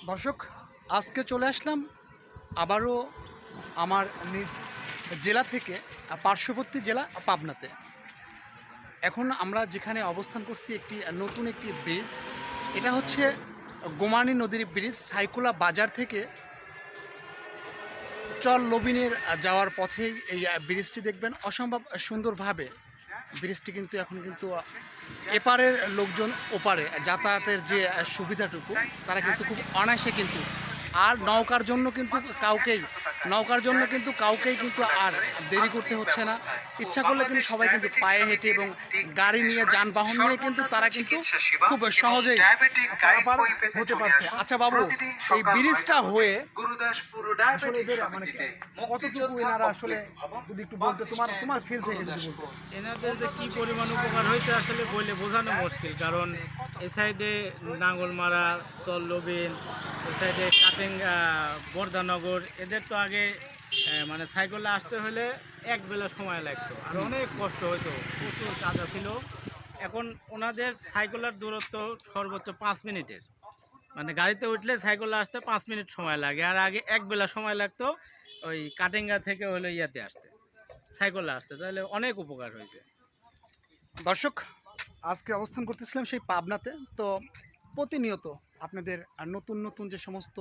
দর্শক, আজকে চলে আসলাম আবারও আমার নিজ জেলা থেকে পার্শ্ববর্তী জেলা পাবনাতে। এখন আমরা যেখানে অবস্থান করছি নতুন একটি ব্রিজ। এটা হচ্ছে গোমানী নদীর ব্রিজ। সাইকুলা বাজার থেকে চর লবিনের যাওয়ার পথেই এই ব্রিজটি দেখবেন। অসম্ভব সুন্দরভাবে ব্রিজটি এখন এপারের লোকজন ওপারে যাতায়াতের যে সুবিধাটুকু তারা কিন্তু খুব অনায়াসে আর নৌকার জন্য আর দেরি করতে হচ্ছে না। ইচ্ছা করলে সবাই পায়ে হেঁটে এবং গাড়ি নিয়ে যানবাহন নিয়ে তারা খুব সহজেই পারাপার হতে পারছে। আচ্ছা বাবু, এই ব্রিজটা হয়ে আসলে এদের কতটুকু এনারা আসলে যদি একটু বলতে, তোমার ফিল থেকে যদি বলতে। এনাদের যে কী পরিমাণ উপকার হয়েছে আসলে বলে বোঝানো মুশকিল, কারণ এই সাইডে নাঙ্গলমারা, চল্লবিন, এই সাইডে কাটেঙ্গা, বর্ধানগর, এদের তো আগে মানে সাইকেলে আসতে হলে এক বেলা সময় লাগতো আর অনেক কষ্ট হতো, প্রচুর কাদা ছিল। এখন ওনাদের সাইকেলের দূরত্ব সর্বোচ্চ 5 মিনিটের, মানে গাড়িতে উঠলে সাইকেলে আসতে 5 মিনিট সময় লাগে, আর আগে এক বেলা সময় লাগতো ওই কাটেঙ্গা থেকে হলো ইয়াতে আসতে, সাইকেলে আসতে। তাহলে অনেক উপকার হয়েছে। দর্শক, আজকে অবস্থান করতেছিলাম সেই পাবনাতে। তো প্রতিনিয়ত আপনাদের নতুন নতুন যে সমস্ত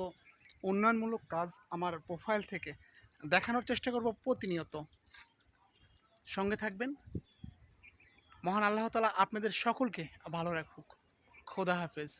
উন্নয়নমূলক কাজ আমার প্রোফাইল থেকে দেখানোর চেষ্টা করব প্রতিনিয়ত। সঙ্গে থাকবেন। মহান আল্লাহ তাআলা আপনাদের সকলকে ভালো রাখুক। খোদা হাফেজ।